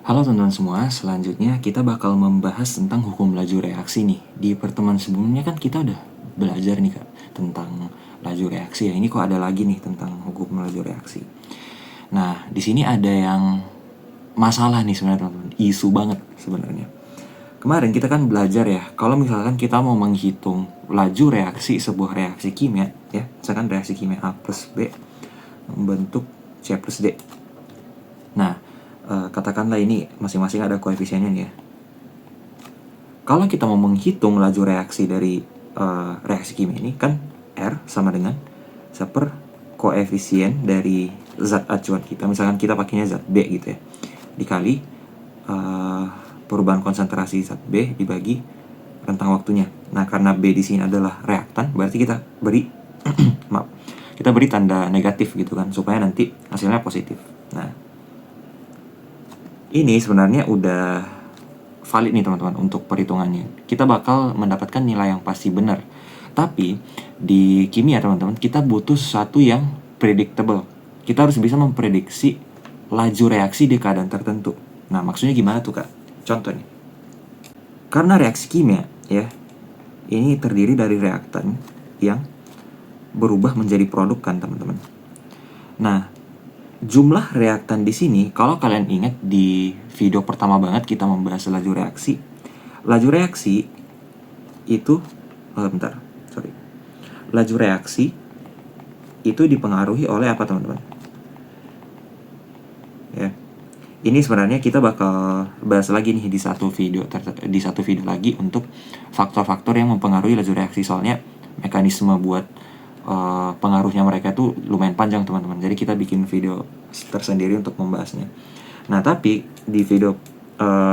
Halo teman-teman semua, selanjutnya kita bakal membahas tentang hukum laju reaksi nih. Di pertemuan sebelumnya kan kita udah belajar nih Kak tentang laju reaksi ya. Ini kok ada lagi nih tentang hukum laju reaksi. Nah, di sini ada yang masalah nih sebenarnya teman-teman, isu banget sebenarnya. Kemarin kita kan belajar ya, kalau misalkan kita mau menghitung laju reaksi sebuah reaksi kimia ya, misalkan reaksi kimia A plus B membentuk C plus D. Nah, katakanlah ini masing-masing ada koefisiennya nih ya. Kalau kita mau menghitung laju reaksi dari reaksi kimia ini kan R sama dengan seper koefisien dari zat acuan kita. Misalkan kita pakainya zat B gitu ya, dikali perubahan konsentrasi zat B dibagi rentang waktunya. Nah, karena B di sini adalah reaktan, berarti kita beri maaf, kita beri tanda negatif gitu kan, supaya nanti hasilnya positif. Nah, ini sebenarnya udah valid nih teman-teman untuk perhitungannya. Kita bakal mendapatkan nilai yang pasti benar. Tapi di kimia teman-teman, kita butuh sesuatu yang predictable. Kita harus bisa memprediksi laju reaksi di keadaan tertentu. Nah, maksudnya gimana tuh Kak? Contoh nih. Karena reaksi kimia ya, ini terdiri dari reaktan yang berubah menjadi produk kan teman-teman. Nah, jumlah reaktan di sini, kalau kalian ingat di video pertama banget kita membahas laju reaksi. Laju reaksi itu, Laju reaksi itu dipengaruhi oleh apa teman-teman? Ya, ini sebenarnya kita bakal bahas lagi nih di satu video lagi untuk faktor-faktor yang mempengaruhi laju reaksi. Soalnya mekanisme buat pengaruhnya mereka tuh lumayan panjang teman-teman. Jadi kita bikin video tersendiri untuk membahasnya. Nah, tapi di video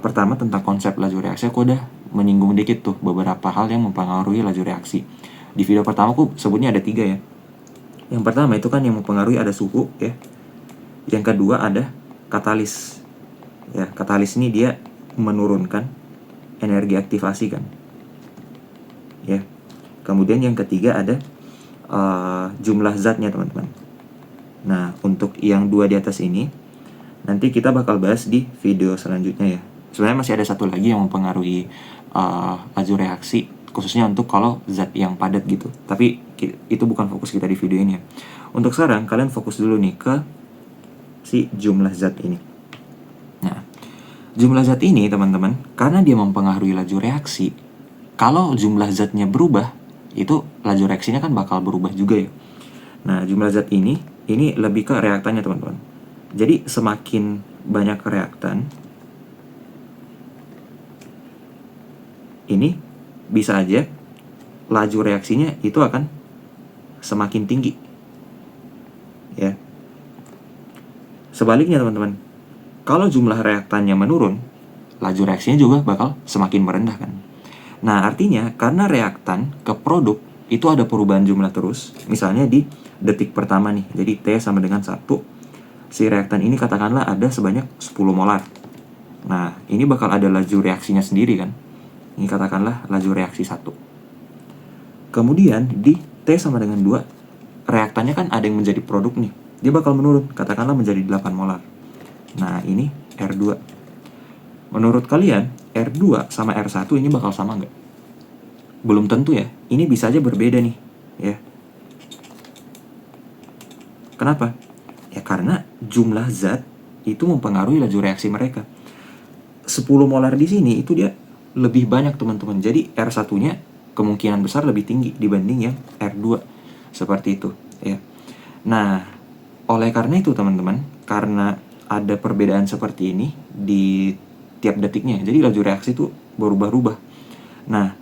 pertama tentang konsep laju reaksi aku udah menyinggung dikit tuh beberapa hal yang mempengaruhi laju reaksi. Di video pertama aku sebutnya ada 3 ya. Yang pertama itu kan yang mempengaruhi ada suhu ya. Yang kedua ada katalis. Ya, katalis ini dia menurunkan energi aktivasi kan. Ya. Kemudian yang ketiga ada jumlah zatnya teman-teman. Nah, untuk yang 2 di atas ini nanti kita bakal bahas di video selanjutnya ya. Sebenarnya masih ada satu lagi yang mempengaruhi laju reaksi, khususnya untuk kalau zat yang padat gitu. Tapi itu bukan fokus kita di video ini ya. Untuk sekarang kalian fokus dulu nih ke si jumlah zat ini. Nah, jumlah zat ini teman-teman, karena dia mempengaruhi laju reaksi, kalau jumlah zatnya berubah, itu laju reaksinya kan bakal berubah juga ya. Nah, jumlah zat ini lebih ke reaktannya teman-teman. Jadi semakin banyak reaktan, ini bisa aja laju reaksinya itu akan semakin tinggi. Ya. Sebaliknya teman-teman, kalau jumlah reaktannya menurun, laju reaksinya juga bakal semakin merendah kan. Nah, artinya karena reaktan ke produk itu ada perubahan jumlah terus. Misalnya di detik pertama nih, jadi T sama dengan 1. Si reaktan ini katakanlah ada sebanyak 10 molar. Nah, ini bakal ada laju reaksinya sendiri kan. Ini katakanlah laju reaksi 1. Kemudian di T sama dengan 2, reaktannya kan ada yang menjadi produk nih. Dia bakal menurun, katakanlah menjadi 8 molar. Nah, ini R2. Menurut kalian, R2 sama R1 ini bakal sama nggak? Belum tentu ya. Ini bisa aja berbeda nih. Ya. Kenapa? Ya karena jumlah zat itu mempengaruhi laju reaksi mereka. 10 molar di sini itu dia lebih banyak teman-teman. Jadi R1-nya kemungkinan besar lebih tinggi dibanding yang R2. Seperti itu. Ya. Nah, oleh karena itu teman-teman, karena ada perbedaan seperti ini di tiap detiknya, jadi laju reaksi itu berubah-ubah. Nah,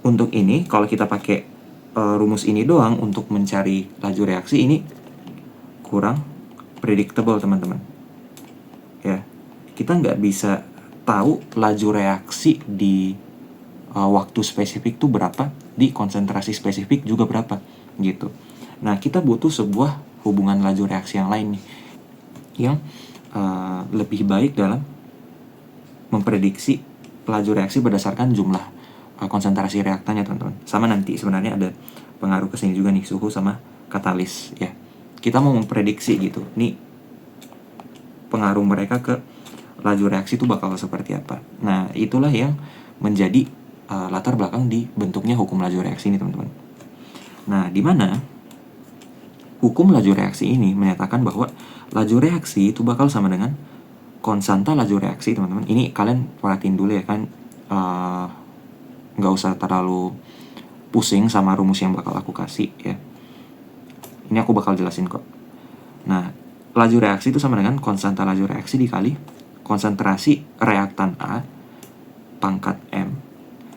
untuk ini kalau kita pakai rumus ini doang untuk mencari laju reaksi, ini kurang predictable teman-teman. Ya, kita nggak bisa tahu laju reaksi di waktu spesifik tuh berapa, di konsentrasi spesifik juga berapa gitu. Nah, kita butuh sebuah hubungan laju reaksi yang lain nih, yang lebih baik dalam memprediksi laju reaksi berdasarkan jumlah konsentrasi reaktannya teman-teman. Sama nanti sebenarnya ada pengaruh kesini juga nih, suhu sama katalis ya. Kita mau memprediksi gitu, nih pengaruh mereka ke laju reaksi itu bakal seperti apa. Nah, itulah yang menjadi latar belakang dibentuknya hukum laju reaksi ini, teman-teman. Nah, di mana hukum laju reaksi ini menyatakan bahwa laju reaksi itu bakal sama dengan konstanta laju reaksi, teman-teman. Ini kalian perhatiin dulu ya kan, nggak usah terlalu pusing sama rumus yang bakal aku kasih ya. Ini aku bakal jelasin kok. Nah, laju reaksi itu sama dengan konstanta laju reaksi dikali konsentrasi reaktan A pangkat M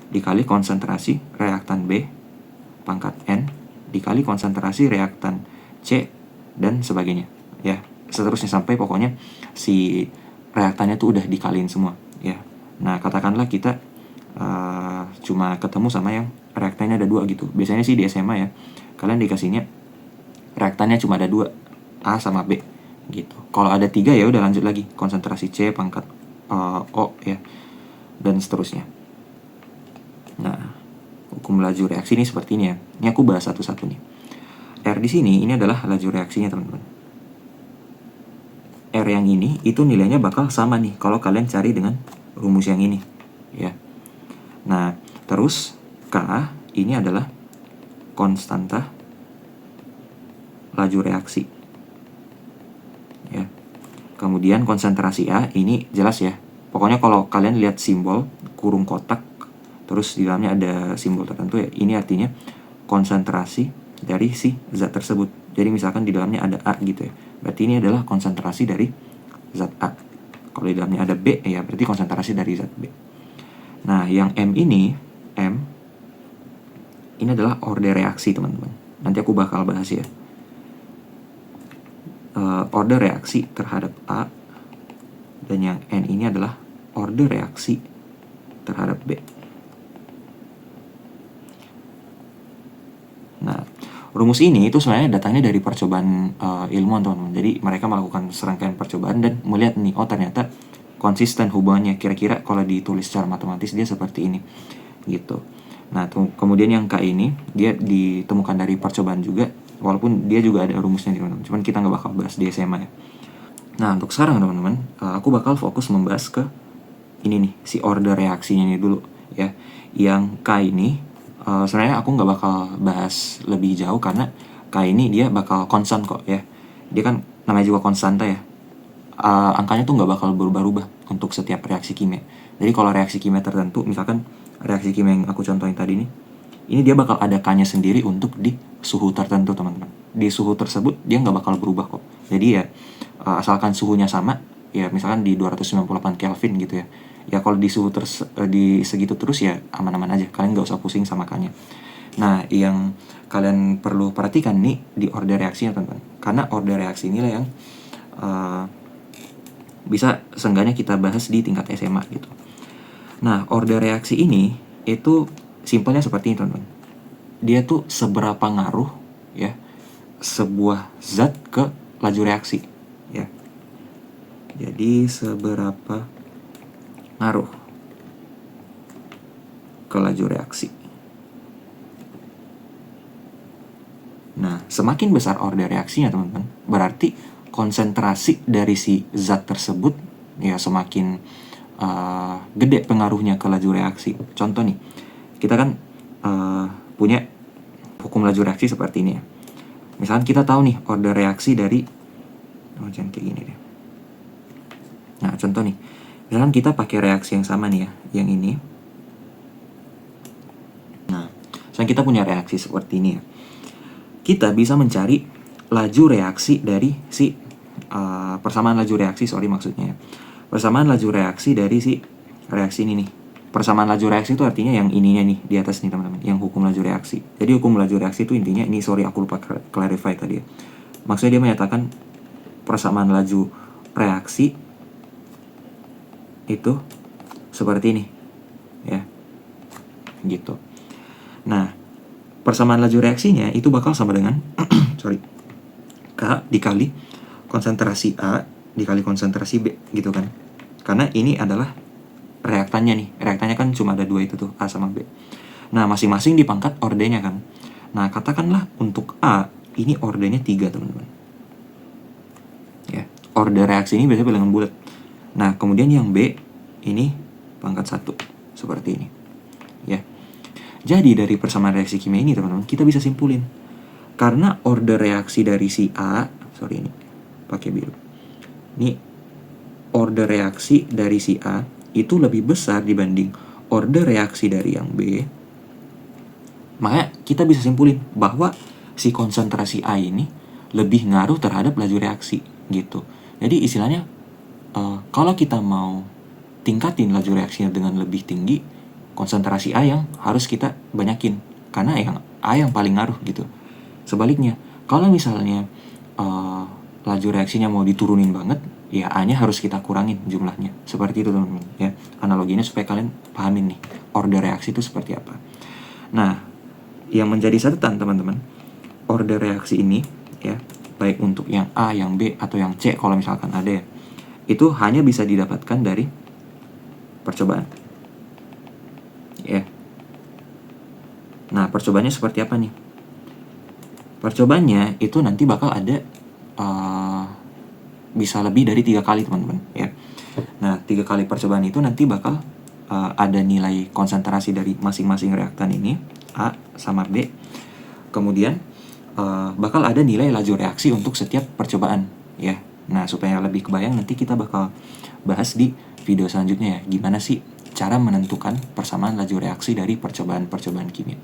dikali konsentrasi reaktan B pangkat N dikali konsentrasi reaktan C dan sebagainya ya, seterusnya sampai pokoknya si reaktannya tuh udah dikaliin semua ya. Nah, katakanlah kita cuma ketemu sama yang reaktannya ada 2 gitu. Biasanya sih di SMA ya kalian dikasihnya reaktannya cuma ada 2, A sama B gitu. Kalau ada 3 ya udah lanjut lagi konsentrasi C pangkat O ya, dan seterusnya. Nah, hukum laju reaksi ini seperti ini ya. Ini aku bahas satu-satu nih. R di sini ini adalah laju reaksinya, teman-teman. R yang ini itu nilainya bakal sama nih kalau kalian cari dengan rumus yang ini ya. Nah, terus K ini adalah konstanta laju reaksi ya. Kemudian konsentrasi A ini jelas ya. Pokoknya kalau kalian lihat simbol kurung kotak terus di dalamnya ada simbol tertentu ya, ini artinya konsentrasi dari si zat tersebut. Jadi misalkan di dalamnya ada A gitu ya, berarti ini adalah konsentrasi dari zat A. Kalau di dalamnya ada B ya berarti konsentrasi dari zat B. Nah, yang M ini adalah order reaksi, teman-teman. Nanti aku bakal bahas ya. Order reaksi terhadap A, dan yang N ini adalah order reaksi terhadap B. Nah, rumus ini itu sebenarnya datangnya dari percobaan ilmuwan, teman-teman. Jadi mereka melakukan serangkaian percobaan dan melihat nih, oh ternyata konsisten hubungannya, kira-kira kalau ditulis secara matematis dia seperti ini gitu. Nah, kemudian yang K ini dia ditemukan dari percobaan juga, walaupun dia juga ada rumusnya, teman-teman. Cuman kita nggak bakal bahas di SMA ya. Nah, untuk sekarang teman-teman, aku bakal fokus membahas ke ini nih, si order reaksinya ini dulu ya. Yang K ini sebenarnya aku nggak bakal bahas lebih jauh karena K ini dia bakal konstan kok ya. Dia kan namanya juga konstanta ya. Angkanya tuh nggak bakal berubah-ubah untuk setiap reaksi kimia. Jadi kalau reaksi kimia tertentu, misalkan reaksi kimia yang aku contohin tadi nih, ini dia bakal ada K-nya sendiri untuk di suhu tertentu, teman-teman. Di suhu tersebut dia nggak bakal berubah kok. Jadi ya asalkan suhunya sama, ya misalkan di 298 Kelvin gitu ya. Ya kalau di suhu di segitu terus ya aman-aman aja. Kalian nggak usah pusing sama K-nya. Nah, yang kalian perlu perhatikan nih di order reaksinya, teman-teman. Karena order reaksi inilah yang bisa seenggaknya kita bahas di tingkat SMA gitu. Nah, order reaksi ini itu simpelnya seperti ini, teman-teman. Dia tuh seberapa ngaruh ya sebuah zat ke laju reaksi ya. Jadi seberapa ngaruh ke laju reaksi. Nah, semakin besar order reaksinya, teman-teman, berarti konsentrasi dari si zat tersebut ya semakin gede pengaruhnya ke laju reaksi. Contoh nih, kita kan punya hukum laju reaksi seperti ini ya. Misalkan kita tahu nih order reaksi dari jangan kayak gini deh. Nah, contoh nih, misalkan kita pakai reaksi yang sama nih ya, yang ini. Nah, misalkan kita punya reaksi seperti ini ya, kita bisa mencari laju reaksi dari si persamaan laju reaksi, maksudnya ya. Persamaan laju reaksi dari si reaksi ini nih. Persamaan laju reaksi itu artinya yang ininya nih di atas nih, teman-teman, yang hukum laju reaksi. Jadi hukum laju reaksi itu intinya ini, sorry aku lupa clarify tadi ya. Maksudnya dia menyatakan persamaan laju reaksi itu seperti ini ya. Gitu. Nah, persamaan laju reaksinya itu bakal sama dengan K dikali konsentrasi A dikali konsentrasi B gitu kan. Karena ini adalah reaktannya nih. Reaktannya kan cuma ada 2 itu tuh, A sama B. Nah, masing-masing dipangkat ordernya kan. Nah, katakanlah untuk A ini ordernya 3, teman-teman. Ya, order reaksi ini biasanya bilangan bulat. Nah, kemudian yang B ini pangkat 1 seperti ini. Ya. Jadi dari persamaan reaksi kimia ini teman-teman, kita bisa simpulin karena order reaksi dari si A, ini pakai biru. Ini order reaksi dari si A itu lebih besar dibanding order reaksi dari yang B. Maka kita bisa simpulin bahwa si konsentrasi A ini lebih ngaruh terhadap laju reaksi gitu. Jadi istilahnya kalau kita mau tingkatin laju reaksinya dengan lebih tinggi, konsentrasi A yang harus kita banyakin karena yang A yang paling ngaruh gitu. Sebaliknya, kalau misalnya laju reaksinya mau diturunin banget, ya A-nya harus kita kurangin jumlahnya. Seperti itu teman-teman ya. Analoginya supaya kalian pahamin nih order reaksi itu seperti apa. Nah, yang menjadi catatan teman-teman, order reaksi ini ya, baik untuk yang A, yang B atau yang C kalau misalkan ada ya, itu hanya bisa didapatkan dari percobaan. Ya. Nah, percobaannya seperti apa nih? Percobaannya itu nanti bakal ada bisa lebih dari 3 kali teman-teman ya. Nah, 3 kali percobaan itu nanti bakal ada nilai konsentrasi dari masing-masing reaktan ini A sama B. Kemudian bakal ada nilai laju reaksi untuk setiap percobaan ya. Nah, supaya lebih kebayang nanti kita bakal bahas di video selanjutnya ya, gimana sih cara menentukan persamaan laju reaksi dari percobaan-percobaan kimia.